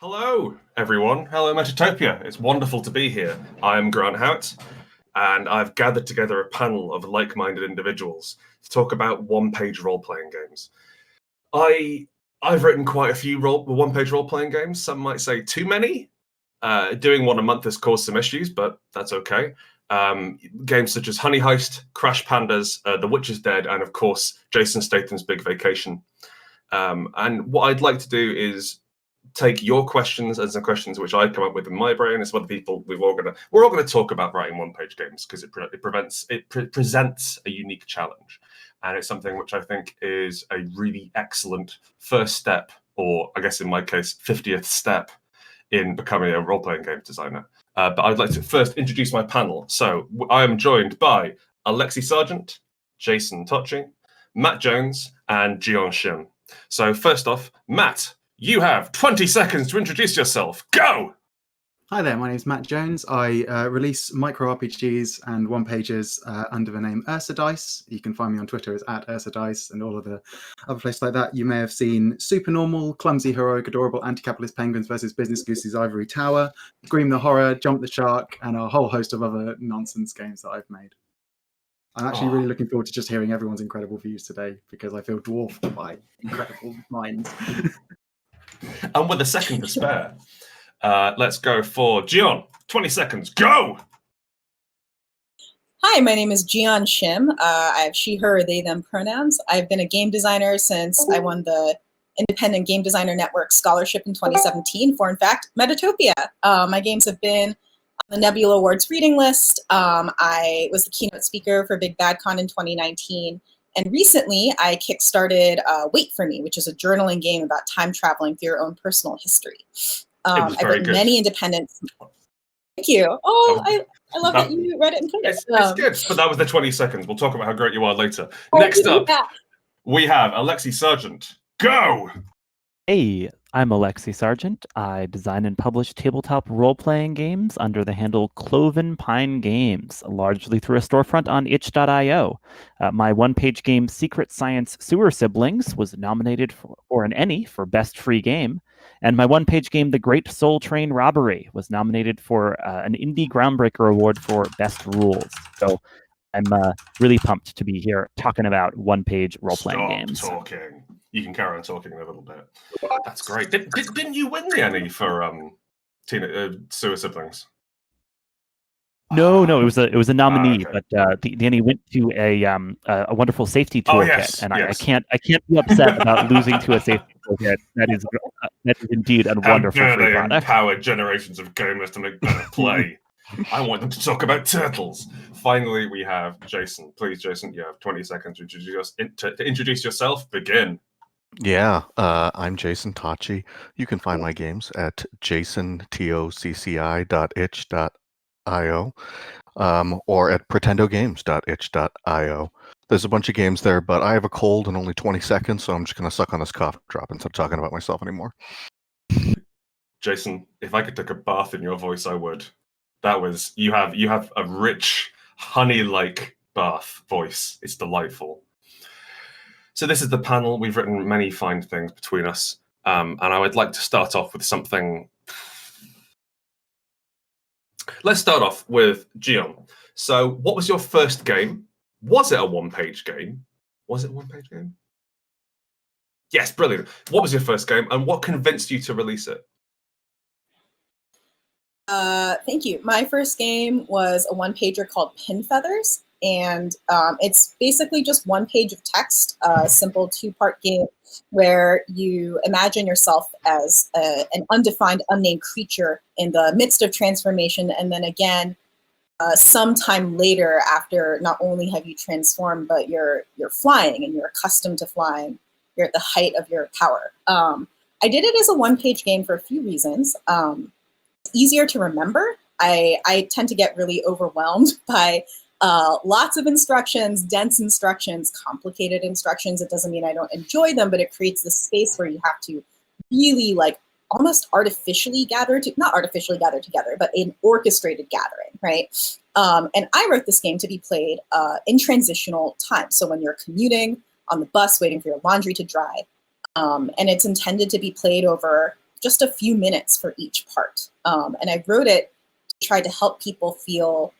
Hello, everyone. Hello, Metatopia. It's wonderful to be here. I'm Grant Howitt, and I've gathered together a panel of like-minded individuals to talk about one-page role-playing games. I've written quite a few one-page role-playing games. Some might say too many. Doing one a month has caused some issues, but that's okay. Games such as Honey Heist, Crash Pandas, The Witch is Dead, and of course, Jason Statham's Big Vacation. And what I'd like to do is take your questions and some questions which I come up with in my brain as other people. We're all going to talk about writing one-page games because it presents a unique challenge, and it's something which I think is a really excellent first step, or I guess in my case, 50th step in becoming a role-playing game designer. But I'd like to first introduce my panel. So I am joined by Alexi Sargeant, Jason Tocci, Matt Jones, and Jeeyon Shim. So first off, Matt, you have 20 seconds to introduce yourself. Go! Hi there, my name is Matt Jones. I release micro RPGs and one-pages under the name Ursa Dice. You can find me on Twitter as @UrsaDice and all of the other places like that. You may have seen Super Normal, Clumsy, Heroic, Adorable, Anti-Capitalist Penguins versus Business Goose's Ivory Tower, Scream the Horror, Jump the Shark, and a whole host of other nonsense games that I've made. I'm actually really looking forward to just hearing everyone's incredible views today because I feel dwarfed by incredible minds. And with a second to spare, let's go for Jeeyon. 20 seconds, go! Hi, my name is Jeeyon Shim. I have she, her, they, them pronouns. I've been a game designer since I won the Independent Game Designer Network Scholarship in 2017 for, in fact, Metatopia. My games have been on the Nebula Awards reading list. I was the keynote speaker for Big Bad Con in 2019. And recently, I kickstarted Wait For Me, which is a journaling game about time traveling through your own personal history. I've written many independent... Thank you. Oh, I love that you read it and put it. It's good, but that was the 20 seconds. We'll talk about how great you are later. Next up, we have Alexi Sargeant. Go! Hey, I'm Alexi Sargeant. I design and publish tabletop role-playing games under the handle Cloven Pine Games, largely through a storefront on itch.io. My one-page game Secret Science Sewer Siblings was nominated for an ENnie for Best Free Game, and my one-page game The Great Soul Train Robbery was nominated for an Indie Groundbreaker Award for Best Rules. So I'm really pumped to be here talking about one-page role-playing games. Stop talking. You can carry on talking a little bit. That's great. Didn't you win the ENnie for Sewer Siblings? No, it was a nominee, okay. But the ENnie went to a wonderful safety toolkit, and yes. I can't be upset about losing to a safety toolkit. That is indeed a wonderful free product. Empower generations of gamers to make better play. I want them to talk about turtles. Finally, we have Jason. Please, Jason, you have 20 seconds to introduce yourself. Begin. Yeah, I'm Jeeyon Tocci. You can find my games at jasontocci.itch.io or at pretendogames.itch.io. There's a bunch of games there, but I have a cold and only 20 seconds, so I'm just going to suck on this cough drop instead of talking about myself anymore. Jason, if I could take a bath in your voice, I would. You have a rich, honey-like bath voice. It's delightful. So this is the panel. We've written many fine things between us, and I would like to start off with something. Let's start off with Jeeyon. So what was your first game? Was it a one-page game? Was it a one-page game? Yes, brilliant. What was your first game, and what convinced you to release it? Thank you. My first game was a one-pager called Pin Feathers. And it's basically just one page of text, a simple two-part game where you imagine yourself as an undefined, unnamed creature in the midst of transformation. And then again, sometime later, after not only have you transformed, but you're flying and you're accustomed to flying. You're at the height of your power. I did it as a one-page game for a few reasons. It's easier to remember. I tend to get really overwhelmed by lots of instructions, dense instructions, complicated instructions. It doesn't mean I don't enjoy them, but it creates this space where you have to really almost artificially not artificially gather together, but an orchestrated gathering, right? And I wrote this game to be played in transitional time. So when you're commuting on the bus, waiting for your laundry to dry, and it's intended to be played over just a few minutes for each part. And I wrote it to try to help people feel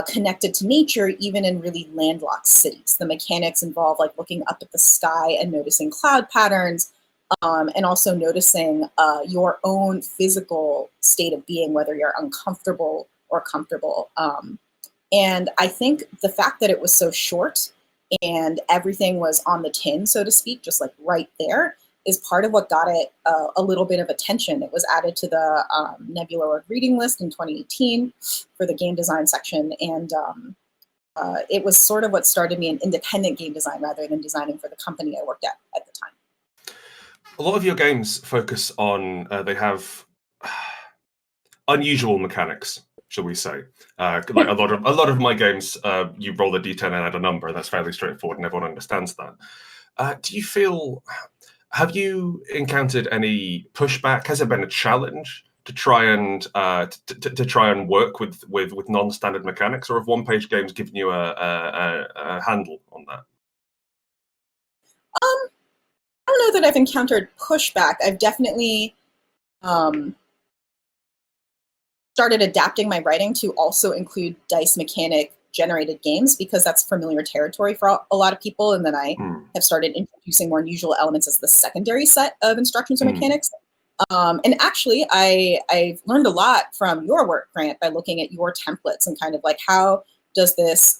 connected to nature, even in really landlocked cities. The mechanics involve like looking up at the sky and noticing cloud patterns, and also noticing your own physical state of being, whether you're uncomfortable or comfortable. And I think the fact that it was so short and everything was on the tin, so to speak, just like right there, is part of what got it a little bit of attention. It was added to the Nebula Award reading list in 2018 for the game design section. And it was sort of what started me in independent game design rather than designing for the company I worked at the time. A lot of your games focus on, they have unusual mechanics, shall we say. Like a lot of my games, you roll a d10 and add a number. That's fairly straightforward and everyone understands that. Do you feel, have you encountered any pushback? Has it been a challenge to try and to try and work with non-standard mechanics, or have one-page games given you a handle on that? I don't know that I've encountered pushback. I've definitely started adapting my writing to also include dice mechanic generated games, because that's familiar territory for a lot of people. And then I have started introducing more unusual elements as the secondary set of instructions or mechanics. And actually, I've learned a lot from your work, Grant, by looking at your templates and kind of like, how does this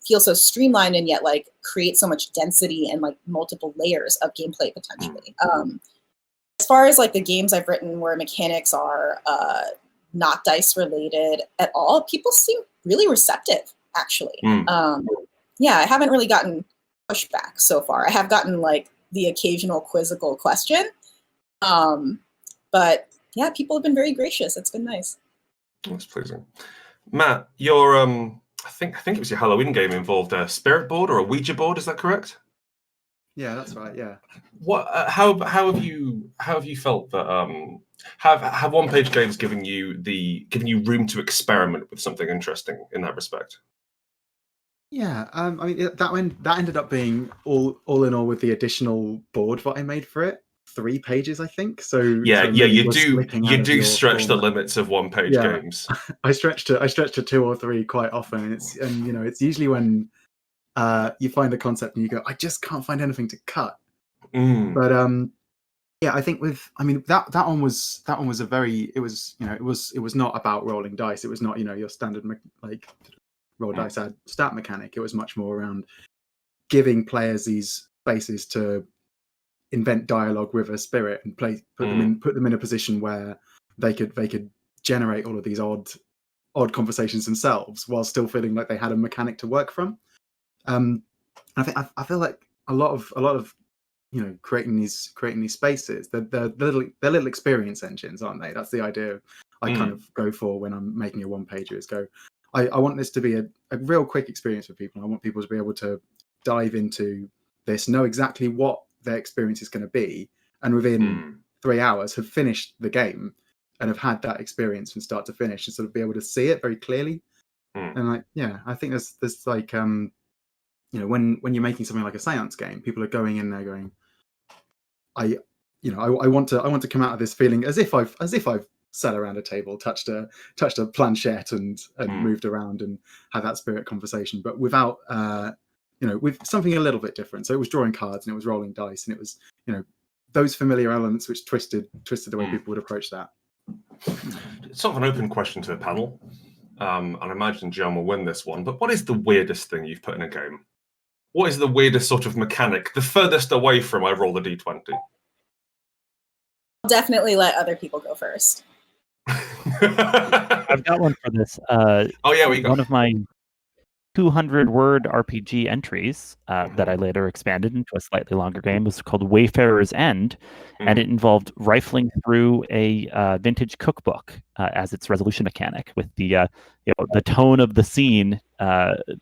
feel so streamlined and yet like create so much density and like multiple layers of gameplay potentially. As far as like the games I've written where mechanics are not dice related at all, people seem really receptive, actually. Yeah, I haven't really gotten pushback so far. I have gotten like the occasional quizzical question. But yeah, people have been very gracious. It's been nice. That's pleasing. Matt, your I think it was your Halloween game involved a spirit board or a Ouija board. Is that correct? Yeah, that's right. Yeah. What? How have you felt that have one-page games given you room to experiment with something interesting in that respect? Yeah, I mean that ended up being all in all with the additional board that I made for it. 3 pages, I think. So yeah, you do stretch the format. limits of one-page games. I stretch to 2 or 3 quite often. It's usually when you find a concept and you go, I just can't find anything to cut. But yeah, I think that one was a very, it was not about rolling dice. It was not your standard like roll dice add stat mechanic. It was much more around giving players these spaces to invent dialogue with a spirit and put them in a position where they could generate all of these odd conversations themselves while still feeling like they had a mechanic to work from. I feel like a lot of creating these spaces, they're little experience engines, aren't they? That's the idea I kind of go for when I'm making a one-pager, is I want this to be a real quick experience for people. I want people to be able to dive into this, know exactly what their experience is going to be, and within 3 hours have finished the game and have had that experience from start to finish, and sort of be able to see it very clearly. And like, yeah, I think there's like when you're making something like a seance game, people are going in there going, I want to come out of this feeling as if I've sat around a table, touched a planchette and moved around and had that spirit conversation, but without with something a little bit different. So it was drawing cards and it was rolling dice, and it was those familiar elements which twisted the way people would approach that. It's sort of an open question to the panel, and I imagine Jeeyon will win this one. But what is the weirdest thing you've put in a game? What is the weirdest sort of mechanic, the furthest away from I roll the d20? I'll definitely let other people go first. I've got one for this. Oh yeah, we got one of my 200-word RPG entries that I later expanded into a slightly longer game was called Wayfarer's End, and it involved rifling through a vintage cookbook as its resolution mechanic, with the the tone of the scene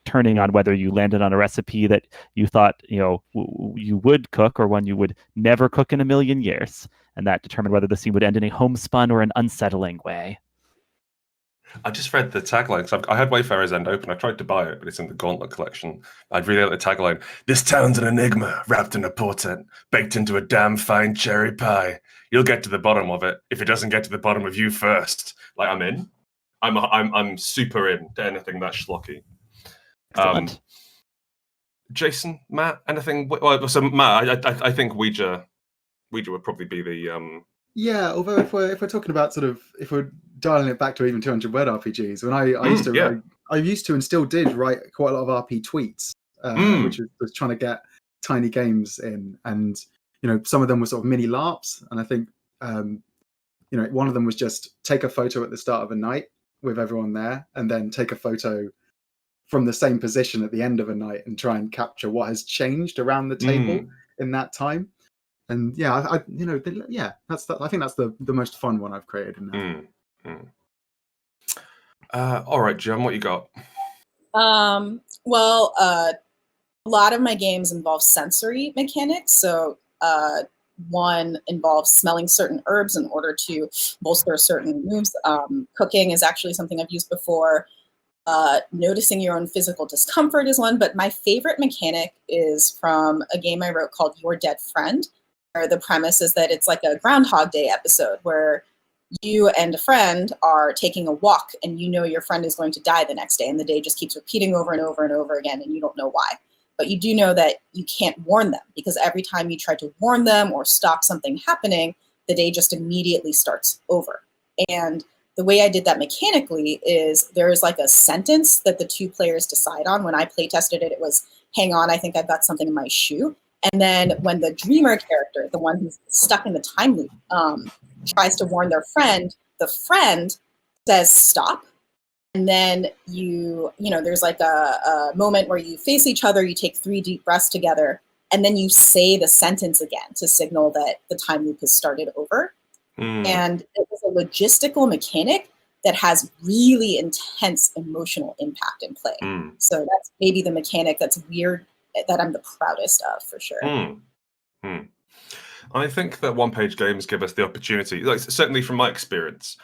turning on whether you landed on a recipe that you thought you would cook or one you would never cook in a million years, and that determined whether the scene would end in a homespun or an unsettling way. I just read the tagline. So I had Wayfarer's End open. I tried to buy it, but it's in the Gauntlet collection. I'd really like the tagline. This town's an enigma, wrapped in a portent, baked into a damn fine cherry pie. You'll get to the bottom of it if it doesn't get to the bottom of you first. Like, I'm in. I'm super in to anything that's schlocky. Excellent. Jason, Matt, anything? Well, so Matt, I think Ouija would probably be the Yeah, although if we're talking about sort of, if we're dialing it back to even 200 word RPGs, when I used to yeah. I used to and still did write quite a lot of RP tweets, which was trying to get tiny games in, and some of them were sort of mini LARPs, and I think one of them was just take a photo at the start of a night with everyone there, and then take a photo from the same position at the end of a night and try and capture what has changed around the table in that time. And yeah, I think that's the most fun one I've created in that. All right, Jem, what you got? Well, a lot of my games involve sensory mechanics. So one involves smelling certain herbs in order to bolster certain moves. Cooking is actually something I've used before. Noticing your own physical discomfort is one, but my favorite mechanic is from a game I wrote called Your Dead Friend, where the premise is that it's like a Groundhog Day episode where you and a friend are taking a walk and your friend is going to die the next day, and the day just keeps repeating over and over and over again, and you don't know why. But you do know that you can't warn them, because every time you try to warn them or stop something happening, the day just immediately starts over. And the way I did that mechanically is there is like a sentence that the two players decide on. When I play tested it, it was, hang on, I think I've got something in my shoe. And then when the dreamer character, the one who's stuck in the time loop, tries to warn their friend, the friend says stop. And then there's like a moment where you face each other, you take 3 deep breaths together, and then you say the sentence again to signal that the time loop has started over. And it was a logistical mechanic that has really intense emotional impact in play. So that's maybe the mechanic that's weird that I'm the proudest of, for sure. I think that one-page games give us the opportunity, like certainly from my experience,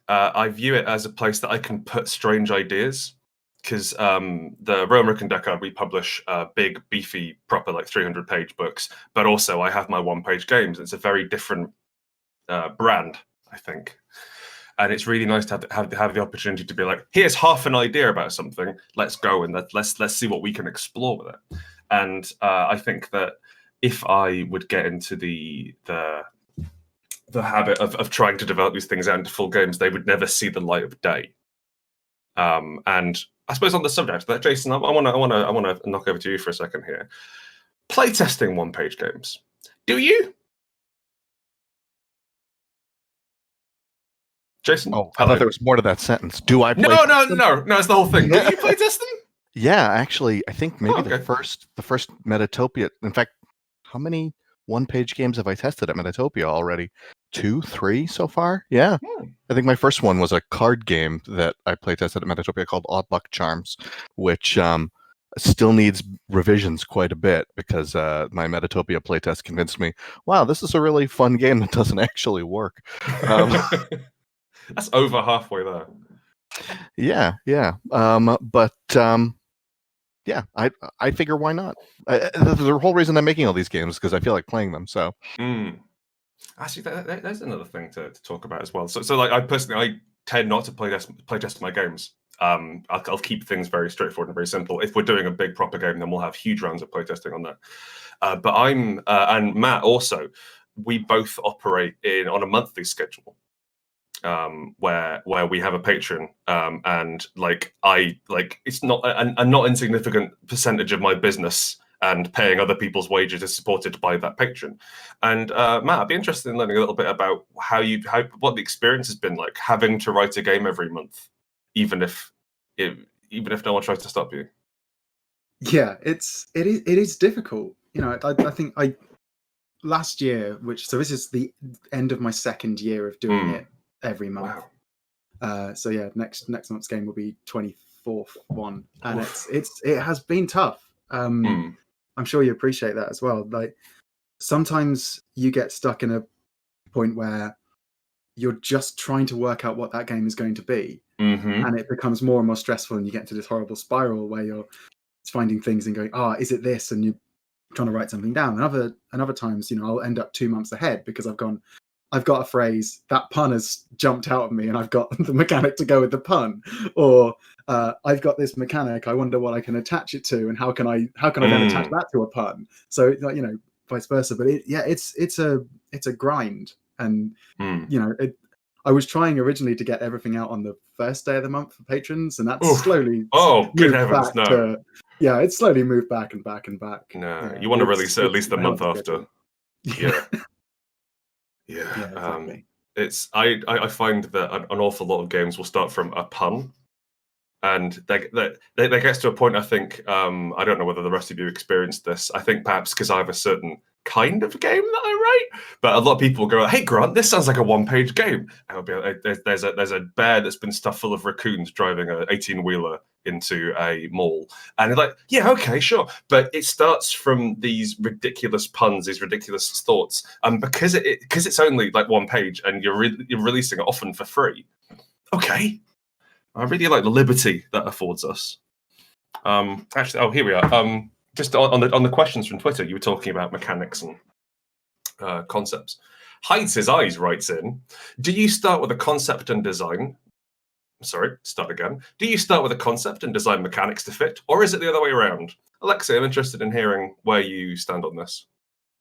I view it as a place that I can put strange ideas, because the Royal American Decade, we publish big, beefy, proper, like 300-page books, but also I have my one-page games. It's a very different brand, I think. And it's really nice to have the opportunity to be like, here's half an idea about something, let's go and let's see what we can explore with it. And I think that if I would get into the habit of trying to develop these things out into full games, they would never see the light of day. And I suppose on the subject of that, Jason, I want to knock over to you for a second here. Playtesting one-page games. Do you? Jason? Oh, I thought there was more to that sentence. Do I play? No, it's the whole thing. Do you play test them? Yeah, actually, I think maybe the first Metatopia. In fact, how many one-page games have I tested at Metatopia already? 2, 3 so far? Yeah. I think my first one was a card game that I playtested at Metatopia called Odd Luck Charms, which still needs revisions quite a bit, because my Metatopia playtest convinced me, wow, this is a really fun game that doesn't actually work. That's over halfway there. Yeah. Yeah, I figure why not? The whole reason I'm making all these games is because I feel like playing them. So, actually, there's another thing to talk about as well. So like, I tend not to play test my games. I'll keep things very straightforward and very simple. If we're doing a big proper game, then we'll have huge rounds of playtesting on that. But I'm and Matt also, we both operate on a monthly schedule. Where we have a patron, and it's not a not insignificant percentage of my business and paying other people's wages is supported by that patron. And Matt, I'd be interested in learning a little bit about what the experience has been like having to write a game every month, even if no one tries to stop you. Yeah, it is difficult. I think last year, so this is the end of my second year of doing it every month. Wow. So yeah, next month's game will be 24th one, and it has been tough. I'm sure you appreciate that as well. Like, sometimes you get stuck in a point where you're just trying to work out what that game is going to be. Mm-hmm. And it becomes more and more stressful, and you get into this horrible spiral where you're finding things and going, is it this? And you're trying to write something down. And other times, I'll end up 2 months ahead because I've got a phrase, that pun has jumped out of me, and I've got the mechanic to go with the pun. Or I've got this mechanic, I wonder what I can attach it to, and how can I then attach that to a pun? So vice versa. But it's a grind, and I was trying originally to get everything out on the first day of the month for patrons, and that's slowly good heavens, no. It's slowly moved back and back and back. No, you want to release it at least the month after. Yeah. Exactly. I find that an awful lot of games will start from a pun, and they get to a point. I think I don't know whether the rest of you experienced this. I think perhaps because I have a certain kind of game that I write, but a lot of people go, "Hey Grant, this sounds like a one-page game." And I'll be like, "There's a bear that's been stuffed full of raccoons driving a 18-wheeler into a mall," and you're like, "Yeah, okay, sure," but it starts from these ridiculous puns, these ridiculous thoughts, and because it's only like one page, and you're releasing it often for free. Okay, I really like the liberty that affords us. Actually, here we are. Just on the questions from Twitter, you were talking about mechanics and concepts. Hides His Eyes writes in, do you start with a concept and design? Sorry, start again. Do you start with a concept and design mechanics to fit, or is it the other way around? Alexi, I'm interested in hearing where you stand on this.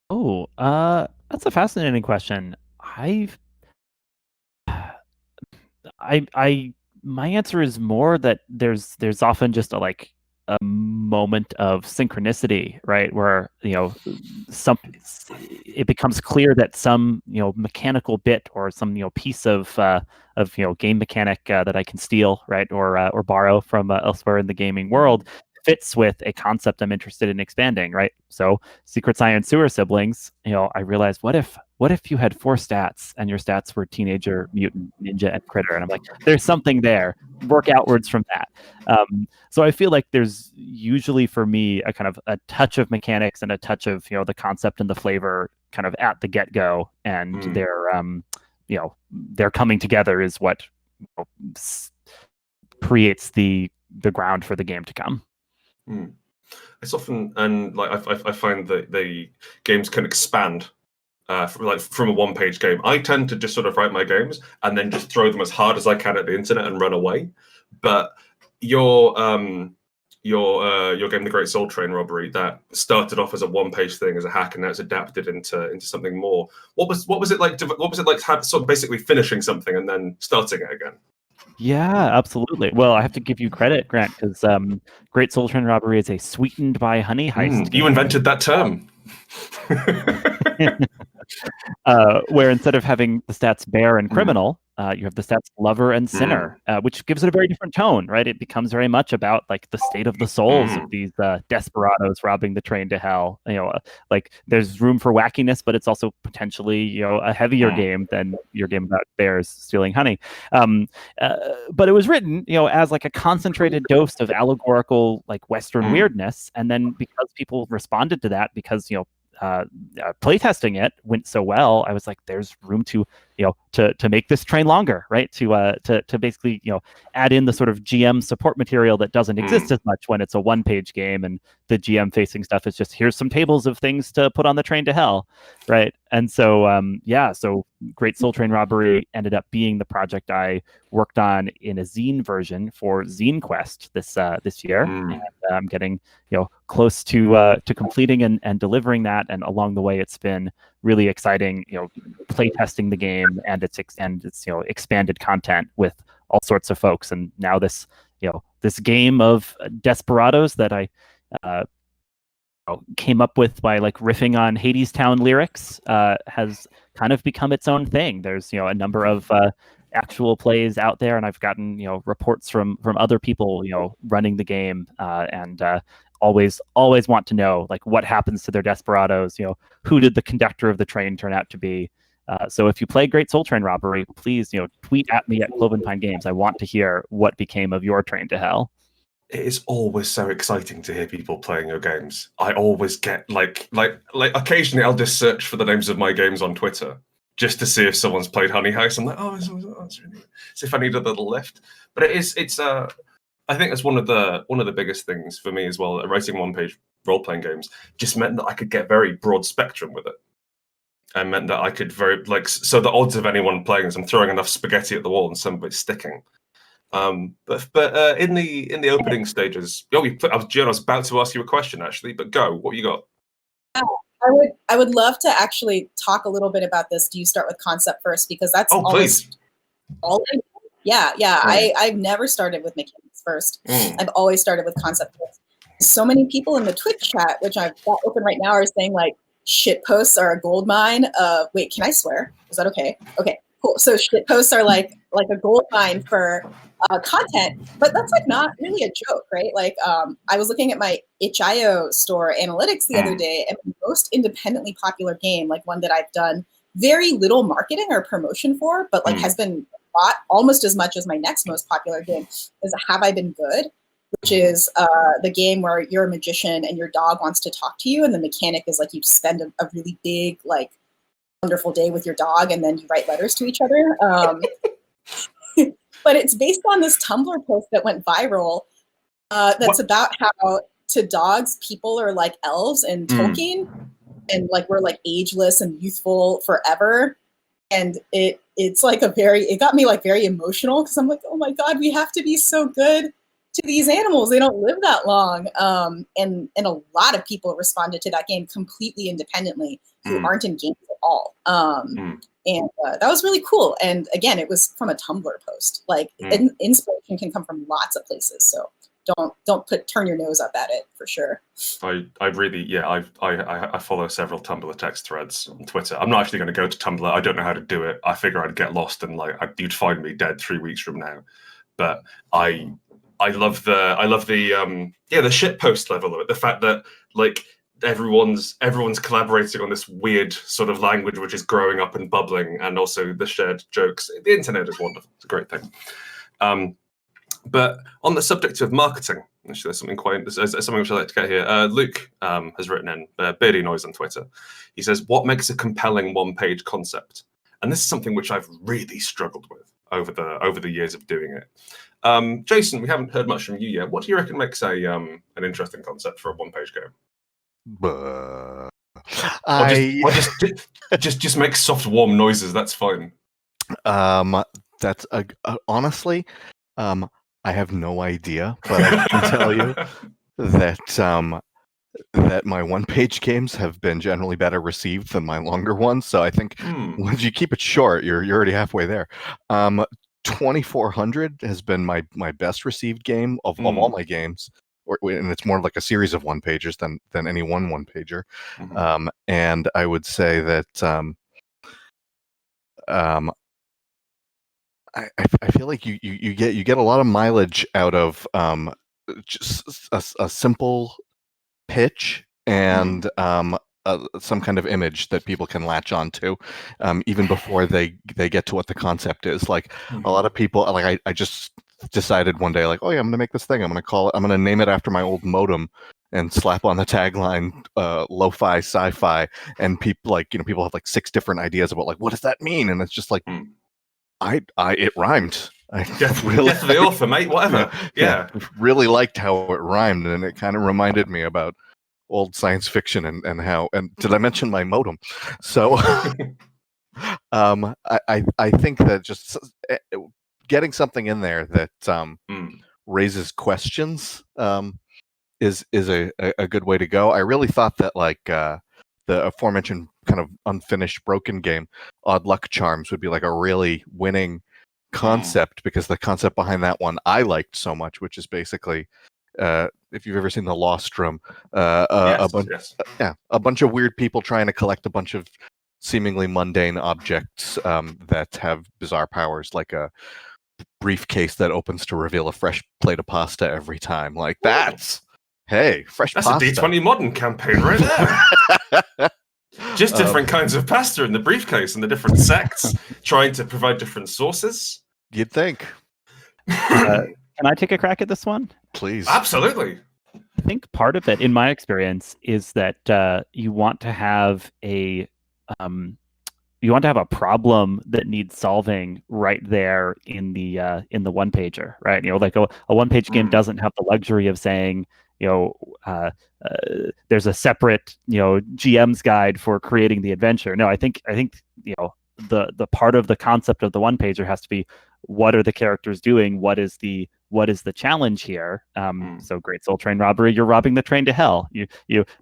Oh, that's a fascinating question. My answer is more that there's often just a moment of synchronicity, right? Where it becomes clear that some mechanical bit or some piece of game mechanic that I can steal, right, or borrow from elsewhere in the gaming world fits with a concept I'm interested in expanding, right? So Secret Science Sewer Siblings, I realized, what if you had 4 stats and your stats were teenager, mutant, ninja, and critter? And I'm like, there's something there. Work outwards from that. So I feel like there's usually for me a kind of a touch of mechanics and a touch of the concept and the flavor kind of at the get-go, and they're coming together is what creates the ground for the game to come. It's often, and I find that the games can expand from a one-page game. I tend to just sort of write my games and then just throw them as hard as I can at the internet and run away. But your game, The Great Soul Train Robbery, that started off as a one-page thing, as a hack, and now it's adapted into something more. What was it like? What was it like? Sort of basically finishing something and then starting it again. Yeah, absolutely. Well, I have to give you credit, Grant, because Great Soul Train Robbery is a sweetened by honey heist. You invented that term. Where instead of having the stats bear and criminal, you have the stats lover and sinner, which gives it a very different tone, right? It becomes very much about the state of the souls of these desperados robbing the train to hell. There's room for wackiness, but it's also potentially a heavier game than your game about bears stealing honey. But it was written as a concentrated dose of allegorical Western weirdness, and then because people responded to that, because playtesting it went so well, I was like, there's room to make this train longer, right? To basically add in the sort of GM support material that doesn't exist as much when it's a one-page game, and the GM facing stuff is just, here's some tables of things to put on the train to hell, right? And so so Great Soul Train Robbery ended up being the project I worked on in a zine version for Zine Quest this year, and I'm getting close to completing and delivering that. And along the way, it's been really exciting, play testing the game and its expanded content with all sorts of folks. And now this game of desperados that I came up with by riffing on Hadestown lyrics has kind of become its own thing. There's a number of actual plays out there, and I've gotten reports from other people running the game, and always want to know what happens to their desperados. Who did the conductor of the train turn out to be? So if you play Great Soul Train Robbery, please tweet at me at Cloven Pine Games. I want to hear what became of your train to hell. It is always so exciting to hear people playing your games. I always get occasionally I'll just search for the names of my games on Twitter just to see if someone's played Honey House. I'm like, oh, that's really good. See if I need a little lift. But it's I think that's one of the biggest things for me as well. Writing one-page role-playing games just meant that I could get very broad spectrum with it. And meant that I could so the odds of anyone playing is I'm throwing enough spaghetti at the wall and some of it's sticking. But in the opening stages, Jeeyon, I was about to ask you a question actually, but go. What you got? I would love to actually talk a little bit about this. Do you start with concept first? Because that's please. All. Yeah. I've never started with mechanics first. I've always started with concept first. So many people in the Twitch chat, which I've got open right now, are saying like shit posts are a gold mine. Wait, can I swear? Is that okay? Okay, cool. So shit posts are like a gold mine for content, but that's like not really a joke, right? Like I was looking at my itch.io store analytics the other day, and the most independently popular game, like one that I've done very little marketing or promotion for, but like has been bought almost as much as my next most popular game, is Have I Been Good? Which is the game where you're a magician and your dog wants to talk to you, and the mechanic is like you spend a really big, like, wonderful day with your dog, and then you write letters to each other. But it's based on this Tumblr post that went viral that's about how to dogs, people are like elves in Tolkien, and like we're like ageless and youthful forever. And it's like it got me like very emotional, because I'm like, oh my God, we have to be so good to these animals. They don't live that long. And a lot of people responded to that game completely independently who aren't in games at all. And that was really cool. And again, it was from a Tumblr post. Like inspiration can come from lots of places. So don't turn your nose up at it, for sure. I really, I follow several Tumblr text threads on Twitter. I'm not actually going to go to Tumblr. I don't know how to do it. I figure I'd get lost and you'd find me dead 3 weeks from now. But I love the shit post level of it. The fact that like everyone's collaborating on this weird sort of language which is growing up and bubbling, and also the shared jokes. The internet is wonderful. It's a great thing. But on the subject of marketing, actually, there's something which I'd like to get here. Luke has written in Beardy Noise on Twitter. He says, "What makes a compelling one-page concept?" And this is something which I've really struggled with over the years of doing it. Jason, we haven't heard much from you yet. What do you reckon makes an interesting concept for a one-page game? Just make soft, warm noises. That's fine. That's honestly, I have no idea, but I can tell you that my one-page games have been generally better received than my longer ones. So I think once you keep it short, you're already halfway there. 2400 has been my best received game of all my games, and it's more like a series of one-pagers than any one-pager. And I would say that I feel like you get a lot of mileage out of just a simple pitch and some kind of image that people can latch onto, even before they get to what the concept is. Like a lot of people, like I just decided one day, like, oh yeah, I'm gonna make this thing. I'm gonna name it after my old modem and slap on the tagline lo-fi sci-fi, and people have like 6 different ideas about like, what does that mean? And it's just like it rhymed. Get the author, mate. Whatever. Yeah. Really liked how it rhymed, and it kind of reminded me about old science fiction and how. And did I mention my modem? So, I think that just getting something in there that raises questions is a good way to go. I really thought that like the aforementioned kind of unfinished broken game, Odd Luck Charms, would be like a really winning concept, because the concept behind that one I liked so much, which is basically if you've ever seen The Lost Room, a bunch of weird people trying to collect a bunch of seemingly mundane objects that have bizarre powers, like a briefcase that opens to reveal a fresh plate of pasta every time. Like fresh pasta. That's a D20 Modern campaign right there. Just different kinds of pasta in the briefcase, and the different sects trying to provide different sources. You'd think. Can I take a crack at this one? Please. Absolutely. I think part of it, in my experience, is that you want to have a want to have a problem that needs solving right there in the one pager, right? Like a one page game doesn't have the luxury of saying, there's a separate GM's guide for creating the adventure. No, I think the part of the concept of the one pager has to be, what are the characters doing? What is the challenge here? So Great Soul Train robbery, you're robbing the train to hell.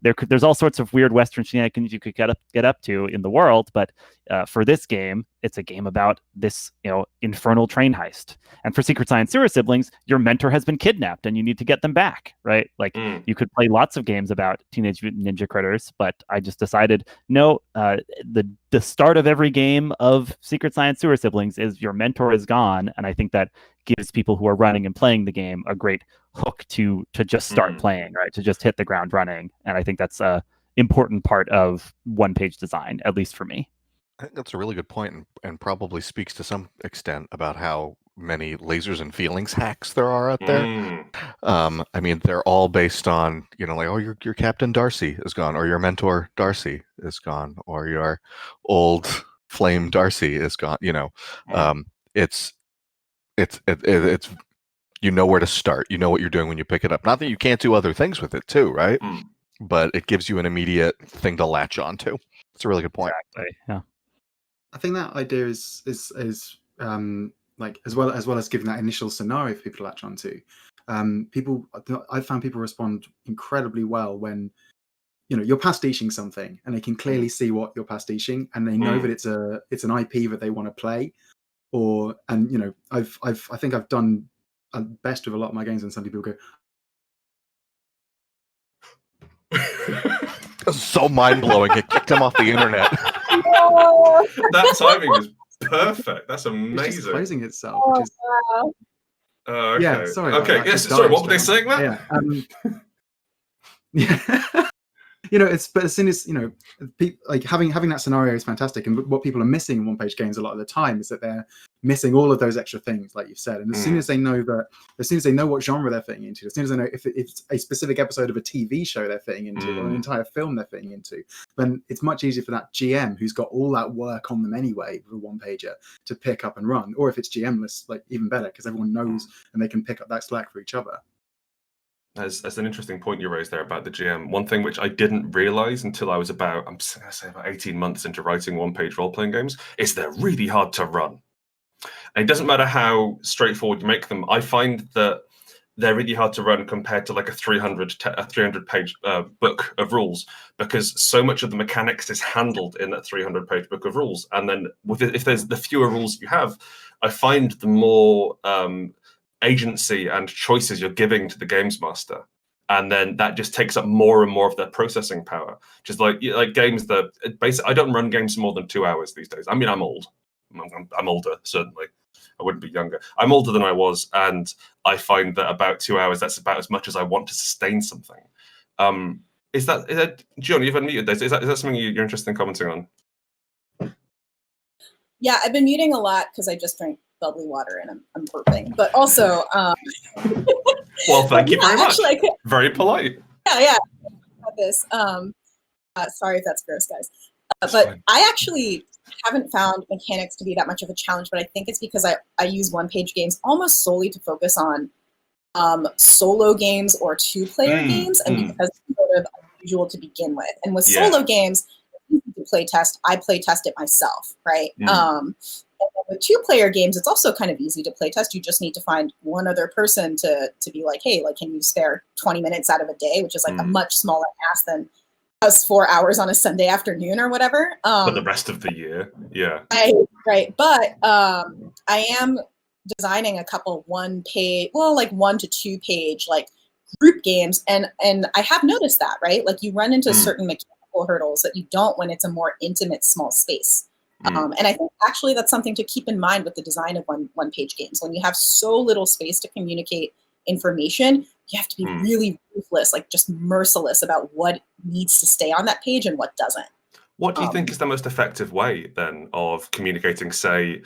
There's all sorts of weird Western shenanigans you could get up to in the world, but for this game, it's a game about this infernal train heist. And for Secret Science Sewer Siblings, your mentor has been kidnapped and you need to get them back, right? Like you could play lots of games about Teenage Mutant Ninja Critters, but I just decided no. The start of every game of Secret Science Sewer Siblings is your mentor is gone, and I think that gives people who are running and playing the game a great hook to just start playing, right? To just hit the ground running. And I think that's a important part of one page design, at least for me. I think that's a really good point, and probably speaks to some extent about how many lasers and feelings hacks there are out there. I mean, they're all based on, like, oh, your Captain Darcy is gone, or your mentor Darcy is gone, or your old flame Darcy is gone. It's you know where to start. You know what you're doing when you pick it up. Not that you can't do other things with it too, right? But it gives you an immediate thing to latch onto. It's a really good point. Exactly. Yeah. I think that idea is like as well as giving that initial scenario for people to latch onto. I've found people respond incredibly well when you're pastiching something and they can clearly see what you're pastiching and they know that it's an IP that they want to play. I think I've done best with a lot of my games when some people go, That's so mind-blowing. It kicked him off the internet. That timing is perfect. That's amazing. It's just closing itself. Which is... wow. Okay. Yeah, sorry. Okay. Yes. Sorry. What were they saying, Matt? Yeah. But as soon as like having that scenario is fantastic, and what people are missing in one page games a lot of the time is that they're missing all of those extra things, like you've said. And as soon as they know what genre they're fitting into, as soon as they know if it's a specific episode of a TV show they're fitting into, or an entire film they're fitting into, then it's much easier for that GM who's got all that work on them anyway with a one pager to pick up and run. Or if it's GM-less, like even better, because everyone knows and they can pick up that slack for each other. As an interesting point you raised there about the GM, one thing which I didn't realize until I was about 18 months into writing one-page role-playing games is they're really hard to run. And it doesn't matter how straightforward you make them. I find that they're really hard to run compared to like a 300-page book of rules, because so much of the mechanics is handled in that 300-page book of rules. And then if there's the fewer rules you have, I find the more agency and choices you're giving to the games master, and then that just takes up more and more of their processing power. Just like games that basically, I don't run games for more than 2 hours these days. I mean, I'm old. I'm older, certainly. I wouldn't be younger. I'm older than I was, and I find that about 2 hours, that's about as much as I want to sustain something. Is that Jeeyon, you've unmuted this. Is that something you're interested in commenting on? Yeah, I've been muting a lot because I just drank bubbly water and I'm burping. But also, well, thank you very much. Very polite. Yeah. This. Sorry if that's gross, guys. But fine. I actually haven't found mechanics to be that much of a challenge. But I think it's because I use one-page games almost solely to focus on solo games or two-player games, and because it's sort of unusual to begin with. And with solo games, it's easy to play test. I play test it myself, right? And with two-player games, it's also kind of easy to play test. You just need to find one other person to be like, hey, like, can you spare 20 minutes out of a day, which is like a much smaller ask than us 4 hours on a Sunday afternoon or whatever. For the rest of the year, yeah. Right, but I am designing a couple 1 to 2 page like group games, and I have noticed that, right? Like you run into certain mechanical hurdles that you don't when it's a more intimate small space. And I think actually that's something to keep in mind with the design of one page games. When you have so little space to communicate information, you have to be really ruthless, like just merciless about what needs to stay on that page and what doesn't. What do you think is the most effective way then of communicating, say,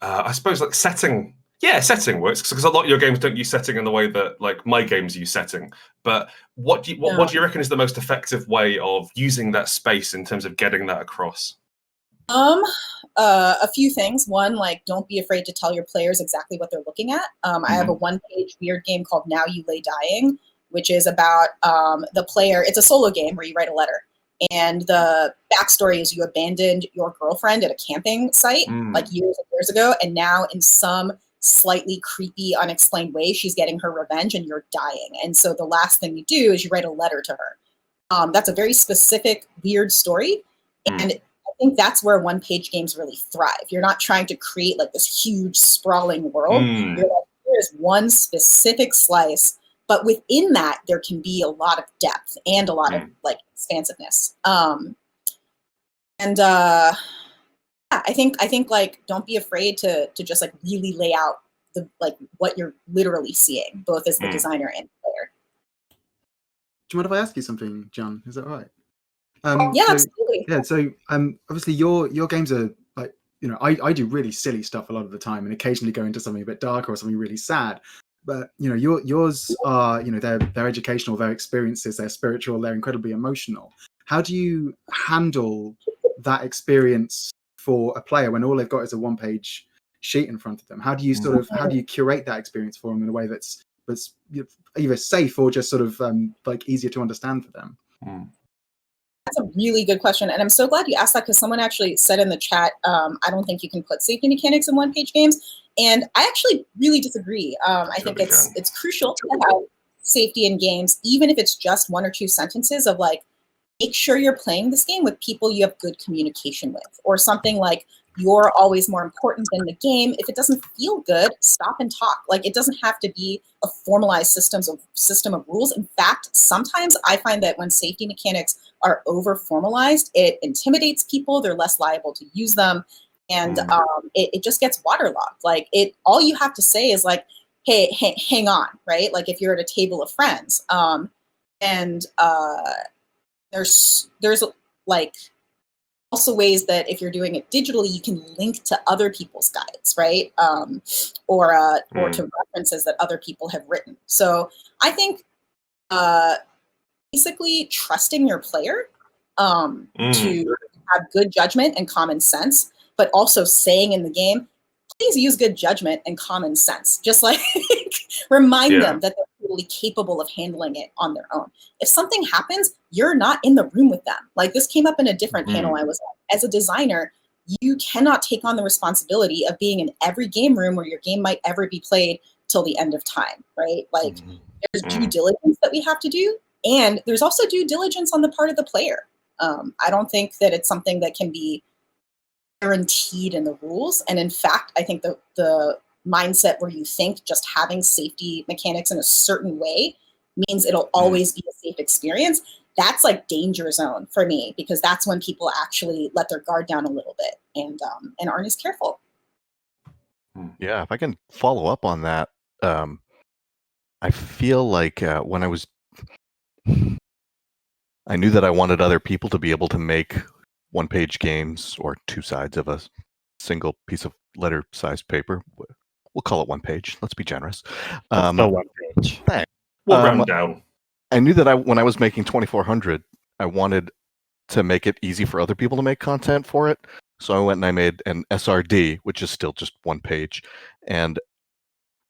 I suppose like setting? Yeah, setting works, because a lot of your games don't use setting in the way that like my games use setting. But what do you reckon is the most effective way of using that space in terms of getting that across? A few things. One, like, don't be afraid to tell your players exactly what they're looking at. I have a one-page weird game called Now You Lay Dying, which is about the player. It's a solo game where you write a letter. And the backstory is you abandoned your girlfriend at a camping site like years and years ago. And now in some slightly creepy, unexplained way, she's getting her revenge and you're dying. And so the last thing you do is you write a letter to her. That's a very specific, weird story. And I think that's where one-page games really thrive. You're not trying to create like this huge, sprawling world. You're like, here's one specific slice, but within that, there can be a lot of depth and a lot of like expansiveness. I think like don't be afraid to just like really lay out the like what you're literally seeing, both as the designer and player. Do you mind if I ask you something, John? Is that right? Yeah, absolutely. Yeah, so obviously your games are like, you know, I do really silly stuff a lot of the time and occasionally go into something a bit darker or something really sad. But you know, yours are, you know, they're educational, they're experiences, they're spiritual, they're incredibly emotional. How do you handle that experience for a player when all they've got is a one-page sheet in front of them? How do you how do you curate that experience for them in a way that's either safe or just sort of like easier to understand for them? That's a really good question. And I'm so glad you asked that because someone actually said in the chat, I don't think you can put safety mechanics in one-page games. And I actually really disagree. I think it's crucial to have safety in games, even if it's just one or two sentences of like, make sure you're playing this game with people you have good communication with, or something like you're always more important than the game. If it doesn't feel good, stop and talk. Like, it doesn't have to be a formalized system of rules. In fact, sometimes I find that when safety mechanics are over formalized, it intimidates people. They're less liable to use them. And it just gets waterlogged. Like, all you have to say is like, hey, hang on, right? Like if you're at a table of friends, there's like also ways that if you're doing it digitally, you can link to other people's guides, right? Or to references that other people have written. So I think basically trusting your player to have good judgment and common sense, but also saying in the game, please use good judgment and common sense. Just like remind them that they're totally capable of handling it on their own. If something happens, you're not in the room with them. Like this came up in a different panel I was on. As a designer, you cannot take on the responsibility of being in every game room where your game might ever be played till the end of time, right? Like there's due diligence that we have to do. And there's also due diligence on the part of the player. I don't think that it's something that can be guaranteed in the rules. And in fact, I think the mindset where you think just having safety mechanics in a certain way means it'll always be a safe experience, that's like danger zone for me, because that's when people actually let their guard down a little bit and aren't as careful. Yeah, if I can follow up on that, I feel like when I knew that I wanted other people to be able to make one-page games or two sides of a single piece of letter-sized paper. We'll call it one page. Let's be generous. Still one page. Thanks. We'll round down. I knew that when I was making 2400, I wanted to make it easy for other people to make content for it. So I went and I made an SRD, which is still just one page, and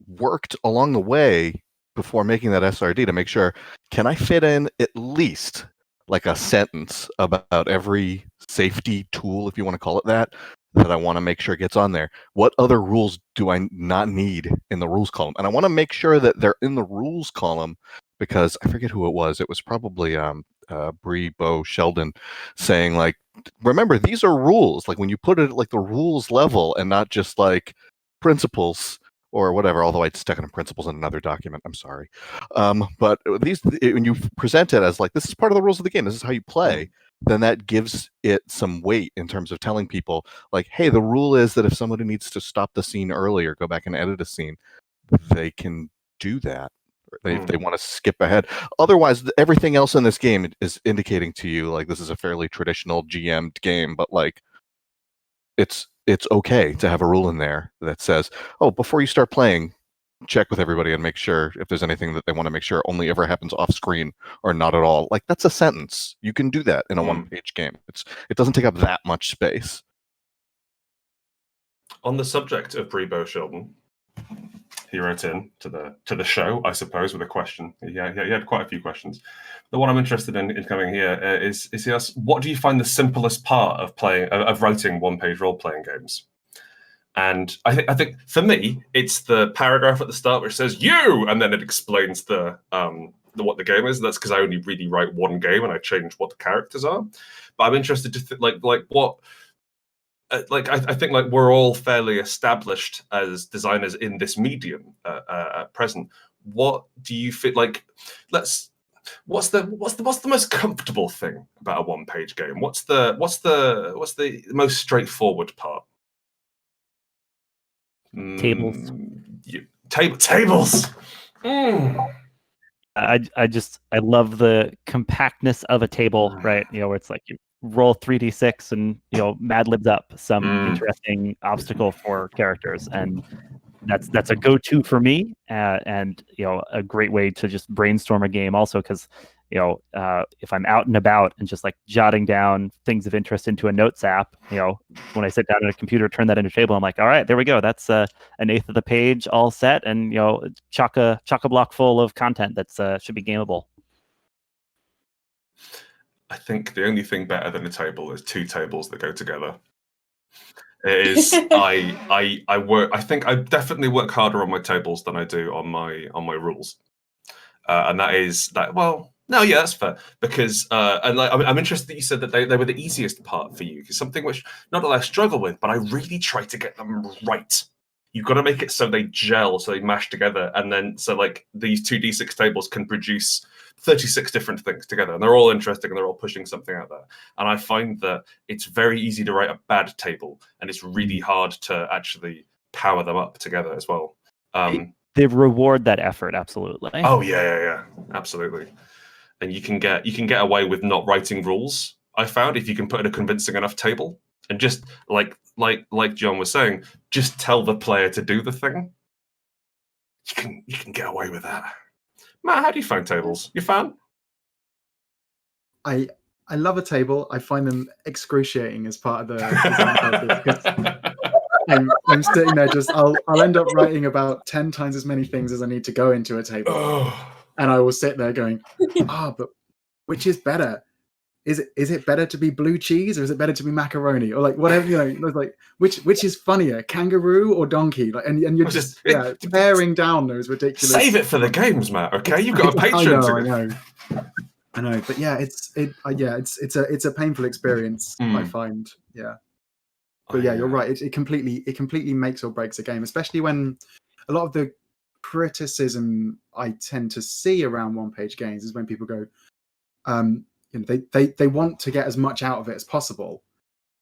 worked along the way before making that SRD to make sure, can I fit in at least like a sentence about every safety tool, if you want to call it that I want to make sure gets on there. What other rules do I not need in the rules column? And I want to make sure that they're in the rules column because I forget who it was. It was probably Bree, Bo, Sheldon saying like, remember, these are rules. Like when you put it at like the rules level and not just like principles or whatever, although I'd stuck in principles in another document. I'm sorry. But these, when you present it as like, this is part of the rules of the game, this is how you play, then that gives it some weight in terms of telling people like, hey, the rule is that if somebody needs to stop the scene early or go back and edit a scene, they can do that. If they want to skip ahead. Otherwise, everything else in this game is indicating to you like this is a fairly traditional GM'd game, but like it's okay to have a rule in there that says, oh, before you start playing, check with everybody and make sure if there's anything that they want to make sure only ever happens off screen or not at all. Like that's a sentence. You can do that in a one-page game. It doesn't take up that much space. on the subject of Brebo Sheldon, he wrote in to the show, I suppose, with a question. He had quite a few questions. The one I'm interested in coming here is he asks, what do you find the simplest part of writing one-page role-playing games? And I think for me, it's the paragraph at the start which says "you," and then it explains what the game is. That's because I only really write one game and I change what the characters are. But I'm interested to what. I think we're all fairly established as designers in this medium at present. What do you feel like? What's the most comfortable thing about a one-page game? What's the most straightforward part? Tables. Tables. Mm. I love the compactness of a table, right? Where it's like you roll 3d6 and Mad Libs up some interesting obstacle for characters, and that's a go-to for me, and a great way to just brainstorm a game also, because if I'm out and about and just jotting down things of interest into a notes app, when I sit down at a computer, turn that into a table, I'm like, all right, there we go. That's an eighth of the page all set, and chock a block full of content that should be gameable. I think the only thing better than a table is two tables that go together. It is I think I definitely work harder on my tables than I do on my rules, and that is that. Well, no, yeah, that's fair, because I'm interested that you said that they were the easiest part for you, because something which not that I struggle with, but I really try to get them right. You've got to make it so they gel, so they mash together, and then these 2d6 tables can produce 36 different things together, and they're all interesting and they're all pushing something out there. And I find that it's very easy to write a bad table, and it's really hard to actually power them up together as well. They reward that effort, absolutely. Oh yeah, absolutely. And you can get away with not writing rules, I found, if you can put in a convincing enough table, and just like John was saying, just tell the player to do the thing. You can get away with that. Matt, how do you find tables? You a fan? I love a table. I find them excruciating as part of the design process. I'm sitting there I'll end up writing about 10 times as many things as I need to go into a table. And I will sit there going, but which is better? Is it better to be blue cheese, or is it better to be macaroni, or whatever, which is funnier, kangaroo or donkey? And you're just tearing down those ridiculous. Save it for the games, Matt. Okay, you've got a Patreon. I know, but yeah, it's a painful experience. I find, but yeah, you're right. It completely makes or breaks a game, especially when a lot of the criticism I tend to see around one-page games is when people go, they want to get as much out of it as possible,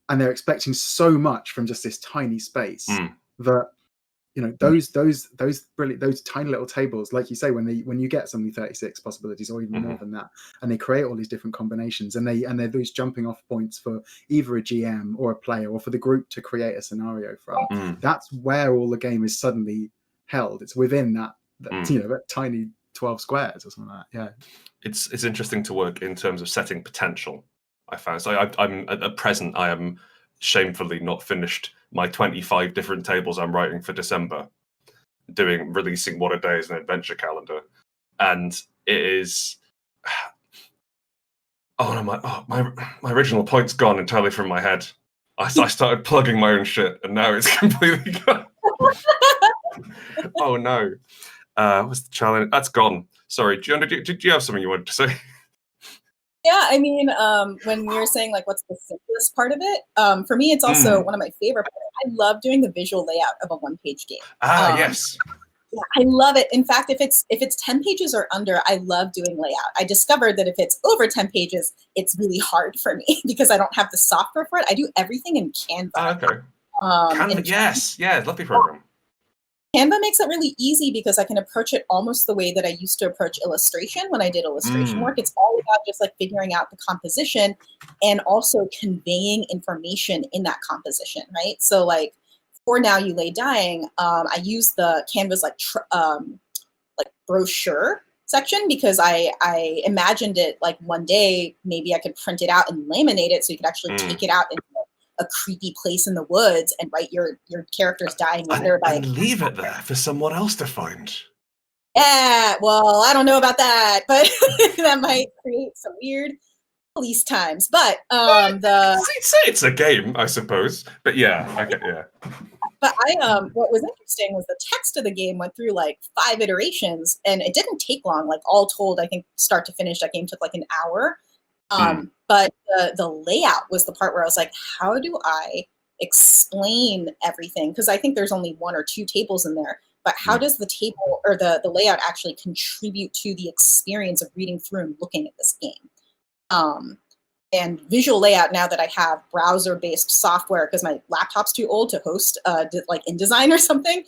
and they're expecting so much from just this tiny space that those brilliant, those tiny little tables, like you say, when you get somebody 36 possibilities or even more than that, and they create all these different combinations, and they're those jumping off points for either a GM or a player or for the group to create a scenario from. That's where all the game is suddenly held. It's within that tiny 12 squares or something like that. Yeah. It's interesting to work in terms of setting potential, I found. So I'm at present, I am shamefully not finished my 25 different tables I'm writing for December, releasing one a day as an adventure calendar. And it is... my original point's gone entirely from my head. I started plugging my own shit, and now it's completely gone. Oh no. What's the challenge? That's gone. Sorry, did you have something you wanted to say? Yeah, I mean, when we were saying what's the simplest part of it, for me, it's also one of my favorite parts. I love doing the visual layout of a one-page game. Yes. Yeah, I love it. In fact, if it's 10 pages or under, I love doing layout. I discovered that if it's over 10 pages, it's really hard for me because I don't have the software for it. I do everything in Canva. Okay. Canva, yes, lovely program. Canva makes it really easy because I can approach it almost the way that I used to approach illustration when I did illustration work. It's all about just figuring out the composition and also conveying information in that composition, right? So for Now You Lay Dying, I use the Canva's brochure section because I imagined it one day maybe I could print it out and laminate it so you could actually take it out and a creepy place in the woods and write your character's dying letter by and leave it there for someone else to find. Yeah, well, I don't know about that, but that might create some weird police times. But it's a game, I suppose. But yeah, yeah. But what was interesting was the text of the game went through like 5 iterations, and it didn't take long. Like all told, I think start to finish, that game took like an hour. But the layout was the part where I was like, how do I explain everything? Because I think there's only 1 or 2 tables in there. But how does the table or the layout actually contribute to the experience of reading through and looking at this game? And visual layout, now that I have browser-based software, because my laptop's too old to host like InDesign or something,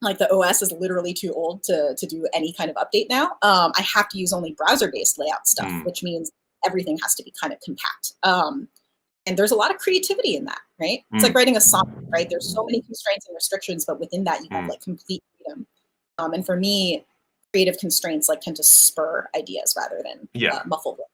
like the OS is literally too old to do any kind of update now. I have to use only browser-based layout stuff, which means everything has to be kind of compact. And there's a lot of creativity in that, right? It's like writing a song, right? There's so many constraints and restrictions, but within that you have like complete freedom. And for me, creative constraints like tend to spur ideas rather than muffle them.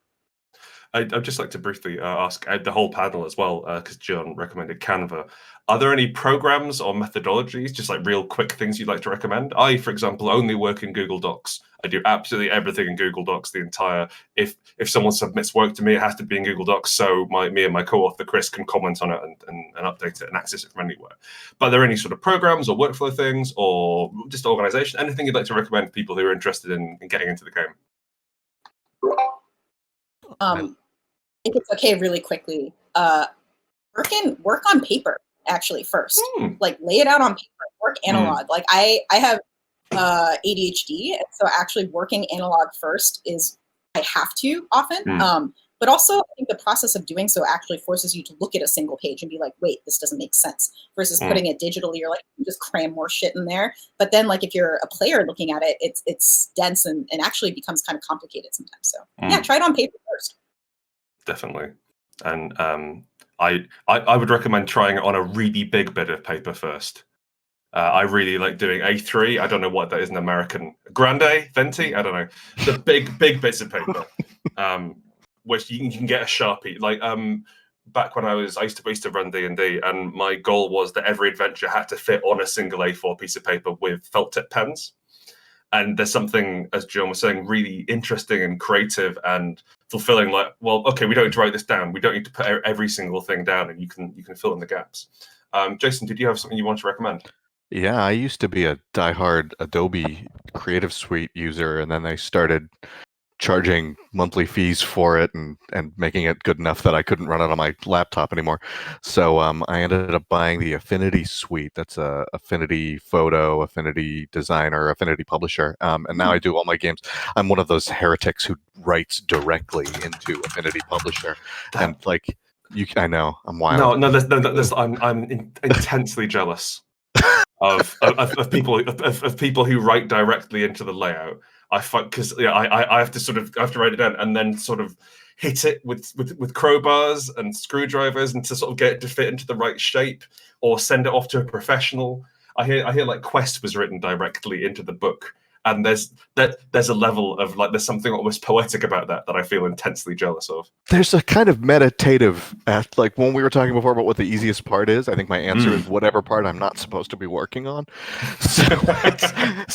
I'd just like to briefly ask the whole panel as well, because Jeeyon recommended Canva. Are there any programs or methodologies, just like real quick things you'd like to recommend? I, for example, only work in Google Docs. I do absolutely everything in Google Docs. The entire if someone submits work to me, it has to be in Google Docs, so me and my co-author Chris can comment on it and update it and access it from anywhere. But are there any sort of programs or workflow things or just organization, anything you'd like to recommend to people who are interested in getting into the game? If it's okay, really quickly, work on paper actually first. Like lay it out on paper, work analog. Like I have ADHD, and so actually working analog first is I have to often. But also I think the process of doing so actually forces you to look at a single page and be like, wait, this doesn't make sense. Versus putting it digitally, you're like, you just cram more shit in there. But then like if you're a player looking at it, it's dense and actually becomes kind of complicated sometimes. So yeah, try it on paper first. Definitely. And I would recommend trying it on a really big bit of paper first. I really like doing A3. I don't know what that is in American. Grande? Venti? I don't know. The big bits of paper, which you can get a Sharpie. Like back when I used to run D&D, and my goal was that every adventure had to fit on a single A4 piece of paper with felt tip pens. And there's something, as Jeeyon was saying, really interesting and creative and fulfilling. Like, well, okay, we don't need to write this down. We don't need to put every single thing down, and you can fill in the gaps. Jason, did you have something you want to recommend? Yeah, I used to be a diehard Adobe Creative Suite user, and then they started charging monthly fees for it and making it good enough that I couldn't run it on my laptop anymore. So I ended up buying the Affinity Suite. That's a Affinity Photo, Affinity Designer, Affinity Publisher. And now I do all my games. I'm one of those heretics who writes directly into Affinity Publisher. And like, I know, I'm wild. I'm intensely jealous of people who write directly into the layout. I have to write it down and then sort of hit it with crowbars and screwdrivers and to sort of get it to fit into the right shape, or send it off to a professional. I hear like Quest was written directly into the book, and there's a level of like there's something almost poetic about that I feel intensely jealous of. There's a kind of meditative like when we were talking before about what the easiest part is, I think my answer is whatever part I'm not supposed to be working on. So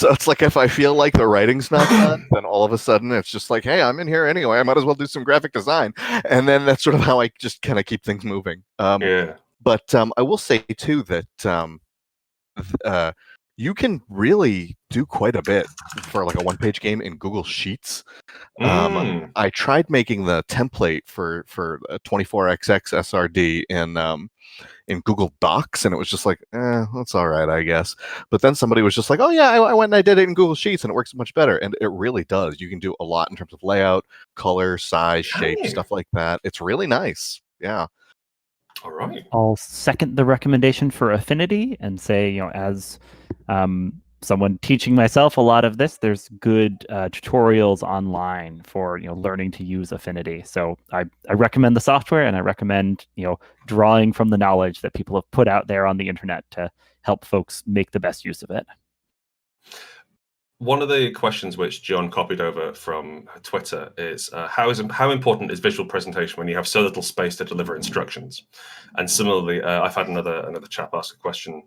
it's like if I feel like the writing's not done, then all of a sudden it's just like, hey, I'm in here anyway, I might as well do some graphic design. And then that's sort of how I just kind of keep things moving. But I will say too that you can really do quite a bit for like a one-page game in Google Sheets. I tried making the template for a 24xx SRD in Google Docs, and it was just like, that's all right, I guess. But then somebody was just like, oh yeah, I went and I did it in Google Sheets, and it works much better. And it really does. You can do a lot in terms of layout, color, size, shape, stuff like that. It's really nice. Yeah. All right. I'll second the recommendation for Affinity and say, as someone teaching myself a lot of this, there's good tutorials online for learning to use Affinity. So I recommend the software, and I recommend drawing from the knowledge that people have put out there on the internet to help folks make the best use of it. One of the questions which Jeeyon copied over from Twitter is how important is visual presentation when you have so little space to deliver instructions? And similarly, I've had another chap ask a question.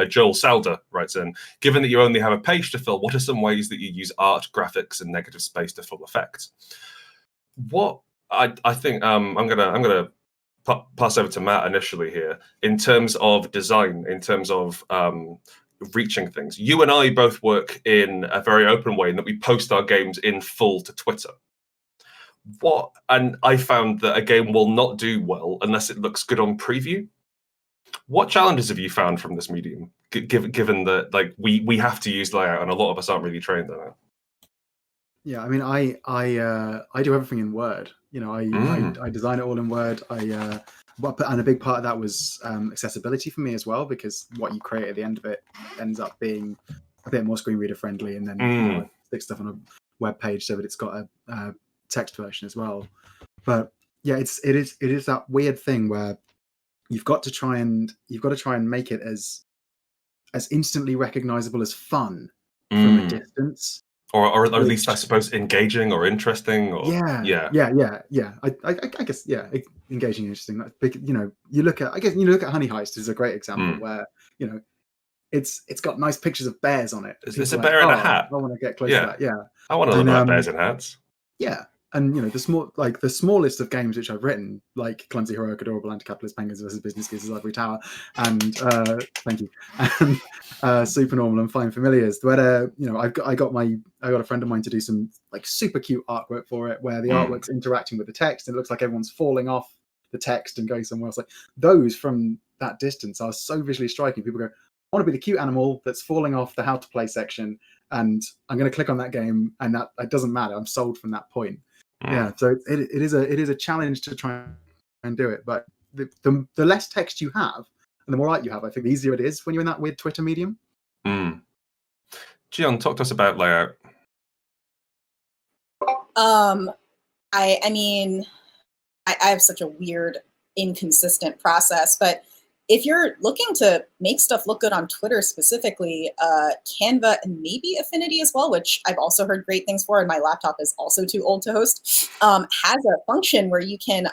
Joel Salder writes in, given that you only have a page to fill, what are some ways that you use art, graphics, and negative space to full effect? What I think I'm gonna pass over to Matt initially here in terms of design, in terms of reaching things. You and I both work in a very open way in that we post our games in full to Twitter. And I found that a game will not do well unless it looks good on preview. What challenges have you found from this medium, given that like we have to use layout and a lot of us aren't really trained on it? Yeah, I mean, I do everything in Word. You know, I design it all in Word. And a big part of that was accessibility for me as well, because what you create at the end of it ends up being a bit more screen reader friendly, and then I stick stuff on a web page so that it's got a text version as well. But yeah, it is that weird thing where you've got to try and make it as instantly recognizable as fun from a distance. Or at least, I suppose, engaging or interesting. Or yeah. I guess engaging, interesting. You know, you look at Honey Heist is a great example where you know it's got nice pictures of bears on it. It's a bear in a hat. I want to get close to that. Yeah, I want to learn about bears in hats. Yeah, and you know the smallest of games which I've written, like Clumsy Heroic Adorable Anti-Capitalist Penguins versus Business Geezers Ivory Tower, and thank you, and Supernormal and Fine Familiars. Where you know I got a friend of mine to do some like super cute artwork for it, where the artwork's interacting with the text, and it looks like everyone's falling off the text and going somewhere else. Like those from that distance are so visually striking. People go, I want to be the cute animal that's falling off the how to play section, and I'm going to click on that game, and that it doesn't matter. I'm sold from that point. Yeah, so it is a challenge to try and do it, but the less text you have and the more art you have, I think the easier it is when you're in that weird Twitter medium. Jeeyon, talk to us about layout. I mean, I have such a weird, inconsistent process, but if you're looking to make stuff look good on Twitter specifically, Canva and maybe Affinity as well, which I've also heard great things for, and my laptop is also too old to host, has a function where you can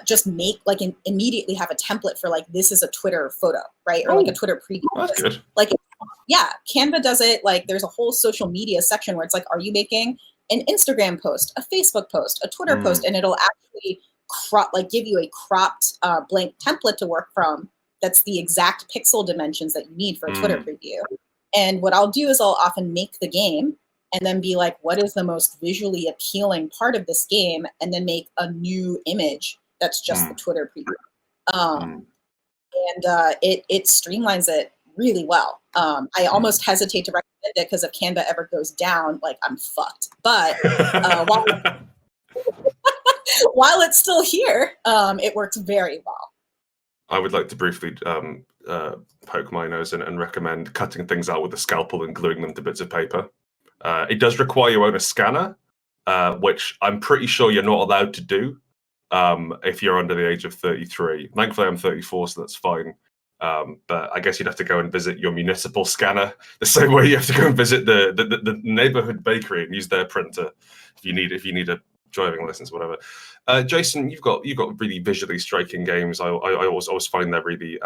just make like immediately have a template for like, this is a Twitter photo, right? Or like a Twitter preview. That's good. Like, yeah, Canva does it. Like there's a whole social media section where it's like, are you making an Instagram post, a Facebook post, a Twitter post, and it'll actually give you a cropped blank template to work from that's the exact pixel dimensions that you need for a Twitter preview. And what I'll do is I'll often make the game and then be like, what is the most visually appealing part of this game? And then make a new image that's just the Twitter preview. And it streamlines it really well. I almost hesitate to recommend it because if Canva ever goes down, like I'm fucked. But while it's still here, it works very well. I would like to briefly poke my nose in and recommend cutting things out with a scalpel and gluing them to bits of paper. It does require you own a scanner, which I'm pretty sure you're not allowed to do if you're under the age of 33. Thankfully, I'm 34, so that's fine. But I guess you'd have to go and visit your municipal scanner the same way you have to go and visit the neighborhood bakery and use their printer if you need a driving license, whatever. Jason, you've got really visually striking games. I always find they're really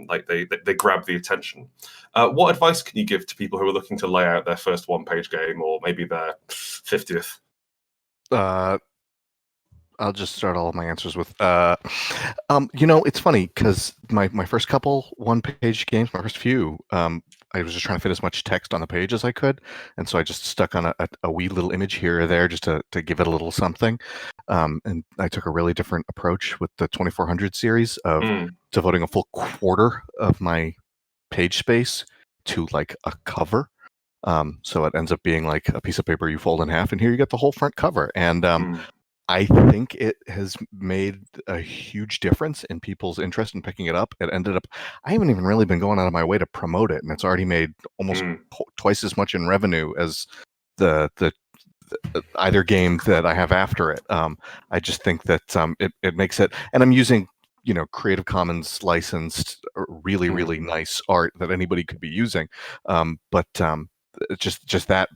like they grab the attention. What advice can you give to people who are looking to lay out their first one-page game or maybe their 50th? I'll just start all of my answers with, it's funny because my first couple one-page games, my first few, I was just trying to fit as much text on the page as I could, and so I just stuck on a wee little image here or there just to give it a little something. And I took a really different approach with the 2400 series of devoting a full quarter of my page space to like a cover. So it ends up being like a piece of paper you fold in half, and here you get the whole front cover. And I think it has made a huge difference in people's interest in picking it up. It ended up, I haven't even really been going out of my way to promote it, and it's already made almost twice as much in revenue as the either game that I have after it. I just think that it makes it, and I'm using Creative Commons licensed, really nice art that anybody could be using. But just that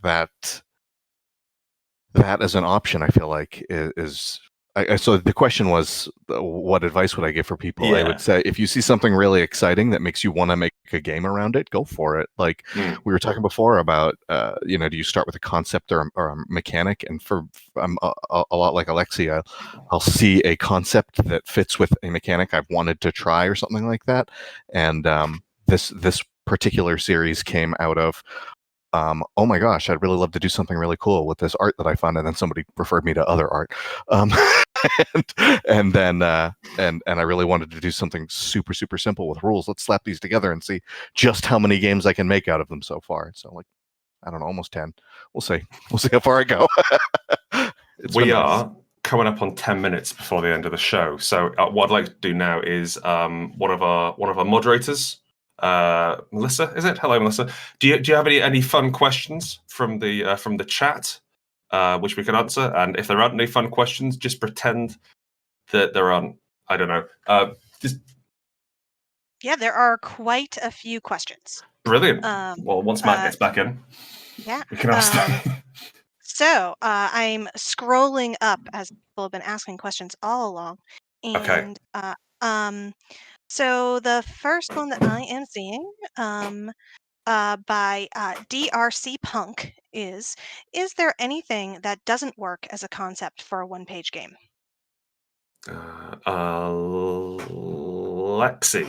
as an option, I feel like is. So the question was, what advice would I give for people? Yeah. I would say, if you see something really exciting that makes you want to make a game around it, go for it. Like we were talking before about, do you start with a concept or a mechanic? And I'm a lot like Alexi. I'll see a concept that fits with a mechanic I've wanted to try or something like that. And this particular series came out of, oh my gosh, I'd really love to do something really cool with this art that I found, and then somebody referred me to other art, and then I really wanted to do something super simple with rules. Let's slap these together and see just how many games I can make out of them so far. So like, I don't know, almost 10. We'll see how far I go. We are coming up on 10 minutes before the end of the show. So what I'd like to do now is one of our moderators. Melissa, is it? Hello, Melissa. Do you have any fun questions from the chat, which we can answer? And if there aren't any fun questions, just pretend that there aren't. I don't know. Yeah, there are quite a few questions. Brilliant. Well, once Matt gets back in, yeah, we can ask them. So I'm scrolling up as people have been asking questions all along, and so the first one that I am seeing by DRC Punk is there anything that doesn't work as a concept for a one-page game? Alexi,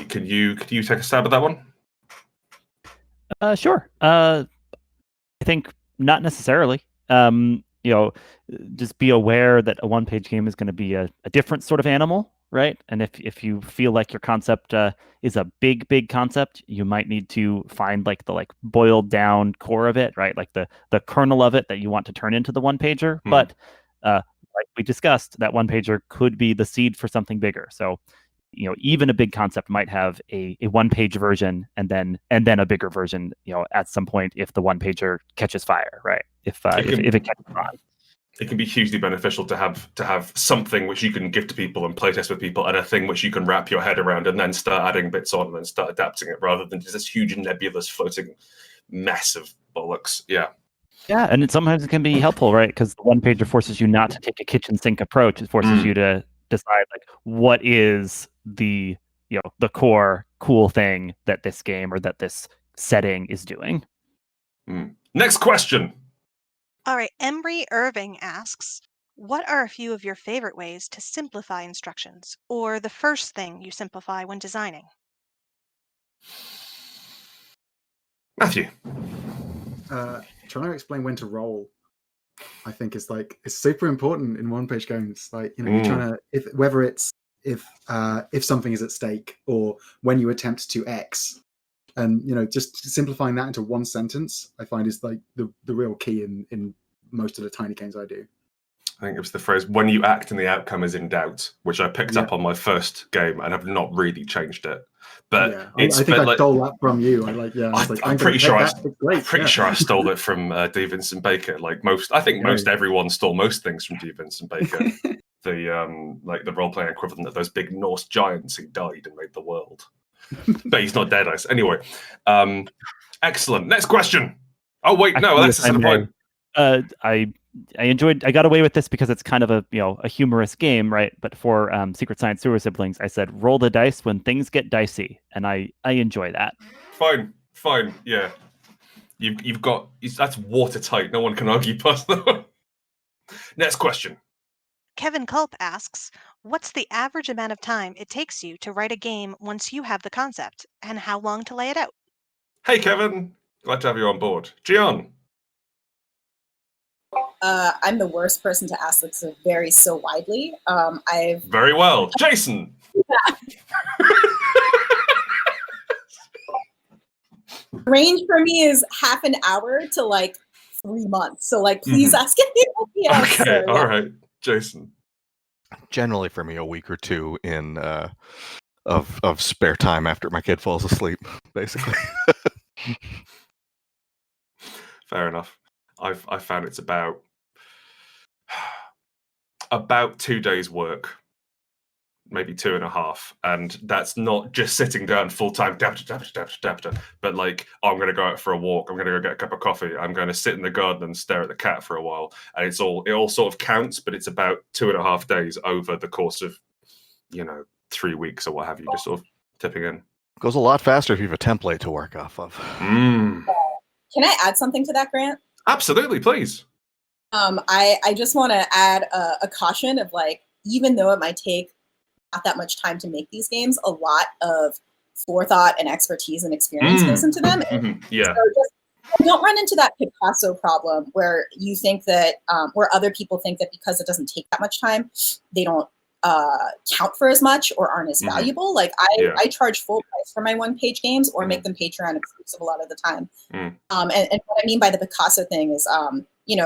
could you take a stab at that one? Sure. I think not necessarily. Just be aware that a one-page game is going to be a different sort of animal, right? And if you feel like your concept is a big concept, you might need to find like the boiled down core of it, right? Like the kernel of it that you want to turn into the one-pager. But like we discussed, that one-pager could be the seed for something bigger. So even a big concept might have a one-page version and then a bigger version, at some point if the one-pager catches fire, right? If it catches on. It can be hugely beneficial to have something which you can give to people and playtest with people, and a thing which you can wrap your head around and then start adding bits on and then start adapting it, rather than just this huge nebulous floating mess of bollocks. Yeah. Yeah, and sometimes it can be helpful, right? Because the one-pager forces you not to take a kitchen sink approach. It forces you to decide what is the the core cool thing that this game or that this setting is doing. Next question. All right, Embry Irving asks, what are a few of your favorite ways to simplify instructions, or the first thing you simplify when designing? Matthew. Trying to explain when to roll, I think is it's super important in one-page games. You're trying to, if something is at stake or when you attempt to X, and just simplifying that into one sentence, I find is the real key in most of the tiny games I do. I think it was the phrase "when you act and the outcome is in doubt," which I picked up on my first game and have not really changed it. But I think I stole that from you. I'm pretty sure I stole it from D. Vincent Baker. Most everyone stole most things from D. Vincent Baker. The role-playing equivalent of those big Norse giants who died and made the world. But he's not dead. Anyway, excellent. Next question. Oh wait, no, Alexis had a point. I got away with this because it's kind of a humorous game, right? But for Secret Science Sewer Siblings, I said roll the dice when things get dicey, and I enjoy that. Fine, yeah. You've got that's watertight. No one can argue past that. Next question. Kevin Culp asks, what's the average amount of time it takes you to write a game once you have the concept, and how long to lay it out? Hey, Kevin. Glad to have you on board. Jeeyon. I'm the worst person to ask this so widely. Very well. Jason. Range for me is half an hour to 3 months. So please ask anybody else. Okay, all right. Jason. Generally for me, a week or two in of spare time after my kid falls asleep, basically. Fair enough. I found it's about 2 days work maybe 2.5, and that's not just sitting down full time, but like, oh, I'm going to go out for a walk, I'm going to go get a cup of coffee, I'm going to sit in the garden and stare at the cat for a while, and it all sort of counts, but it's about 2.5 days over the course of 3 weeks or what have you, just sort of tipping in. Goes a lot faster if you have a template to work off of. Can I add something to that, Grant? Absolutely, please. I just want to add a caution of, like, even though it might take not that much time to make these games, a lot of forethought and expertise and experience goes into them. Yeah. So just don't run into that Picasso problem where you think that, where other people think that because it doesn't take that much time, they don't count for as much or aren't as valuable. Like I charge full price for my one-page games or make them Patreon exclusive a lot of the time. And what I mean by the Picasso thing is,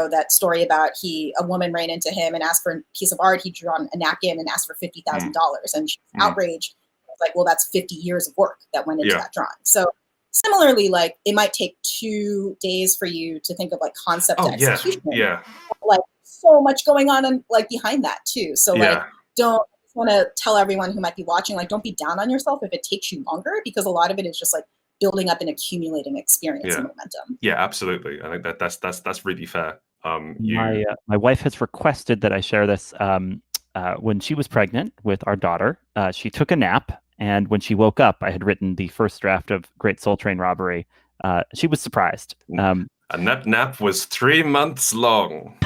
that story about a woman ran into him and asked for a piece of art. He drew on a napkin and asked for $50,000, and she was outraged. Like, well, that's 50 years of work that went into that drawing. So similarly, like, it might take 2 days for you to think of like concept to execution. Like, so much going on and like behind that too. So like, don't want to tell everyone who might be watching, like, don't be down on yourself if it takes you longer, because a lot of it is just like building up and accumulating experience and momentum. Yeah, absolutely. I think that's really fair. My wife has requested that I share this. When she was pregnant with our daughter, she took a nap, and when she woke up, I had written the first draft of Great Soul Train Robbery. She was surprised. And that nap was 3 months long.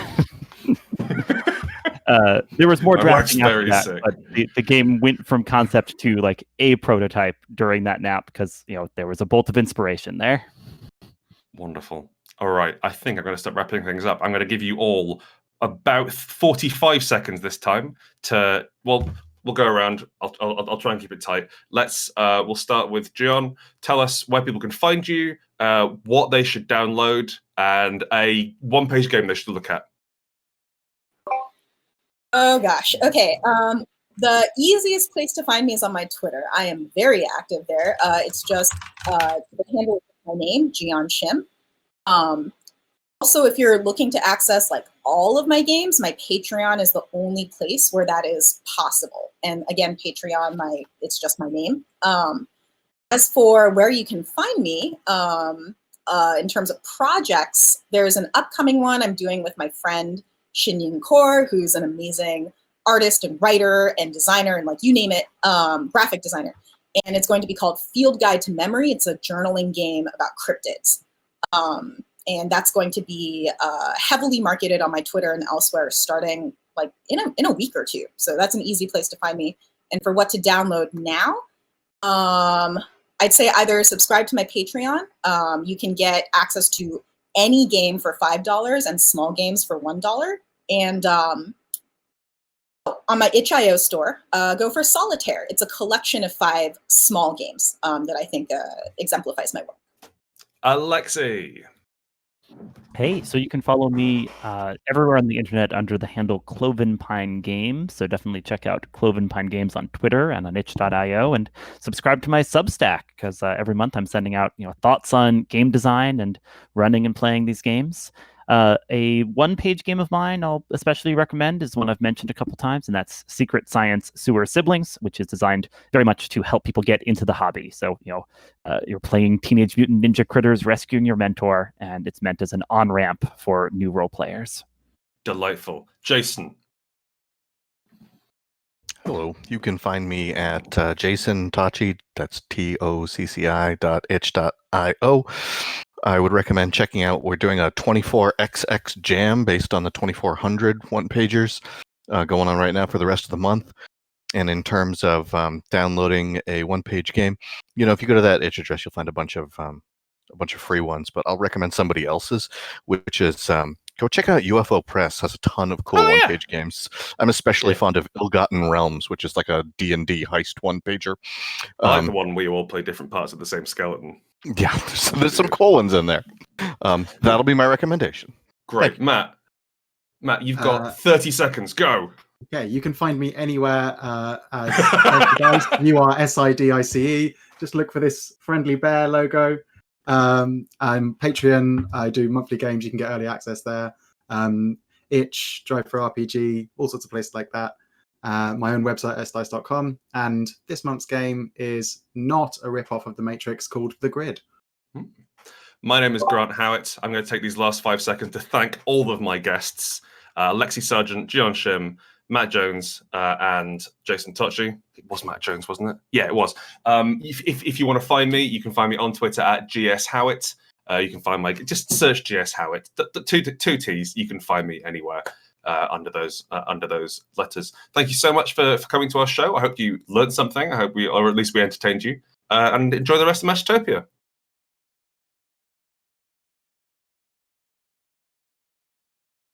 There was more drafting after very that, sick. but the game went from concept to like a prototype during that nap because there was a bolt of inspiration there. Wonderful. All right, I think I'm going to start wrapping things up. I'm going to give you all about 45 seconds this time to we'll go around. I'll try and keep it tight. We'll start with Jeeyon. Tell us where people can find you, what they should download, and a one-page game they should look at. Oh gosh. Okay. The easiest place to find me is on my Twitter. I am very active there. It's just the handle is my name, Jeeyon Shim. Also, if you're looking to access like all of my games, my Patreon is the only place where that is possible. And again, Patreon, it's just my name. As for where you can find me, in terms of projects, there's an upcoming one I'm doing with my friend Shin Kaur, who's an amazing artist and writer and designer and like you name it, graphic designer. And it's going to be called Field Guide to Memory. It's a journaling game about cryptids. And that's going to be heavily marketed on my Twitter and elsewhere starting like in a week or two. So that's an easy place to find me. And for what to download now, I'd say either subscribe to my Patreon. You can get access to any game for $5 and small games for $1. And on my itch.io store, go for Solitaire. It's a collection of 5 small games that I think exemplifies my work. Alexi. Hey, so you can follow me everywhere on the internet under the handle Cloven Pine Games. So definitely check out Cloven Pine Games on Twitter and on itch.io, and subscribe to my Substack because every month I'm sending out thoughts on game design and running and playing these games. A one-page game of mine I'll especially recommend is one I've mentioned a couple times, and that's Secret Science Sewer Siblings, which is designed very much to help people get into the hobby. So, you're playing Teenage Mutant Ninja Critters rescuing your mentor, and it's meant as an on-ramp for new role players. Delightful. Jason. Hello. You can find me at Jason Tocci, that's TOCCI.itch.io. I would recommend checking out, we're doing a 24XX jam based on the 2400 one-pagers going on right now for the rest of the month. And in terms of downloading a one-page game, if you go to that itch address, you'll find a bunch of free ones, but I'll recommend somebody else's, which is go check out UFO Press. Has a ton of cool one-page games. I'm especially fond of Ill-Gotten Realms, which is like a D&D heist one-pager. I like the one where you all play different parts of the same skeleton. Yeah, there's some cool ones in there. That'll be my recommendation. Great. Matt, you've got 30 seconds. Go. Okay, you can find me anywhere as guys. You are SIDICE. Just look for this friendly bear logo. I'm Patreon. I do monthly games. You can get early access there. Itch, Drive for RPG, all sorts of places like that. my own website, sdice.com. And this month's game is not a rip-off of The Matrix called The Grid. My name is Grant Howitt. I'm going to take these last 5 seconds to thank all of my guests, Alexi Sargeant, Jeeyon Shim, Matt Jones, and Jason Tocci. It was Matt Jones, wasn't it? Yeah, it was. If you want to find me, you can find me on Twitter at GSHowitt. You can find just search GS Howitt. Two T's. You can find me anywhere under those letters. Thank you so much for coming to our show. I hope you learned something. I hope or at least we entertained you. And enjoy the rest of METATOPIA.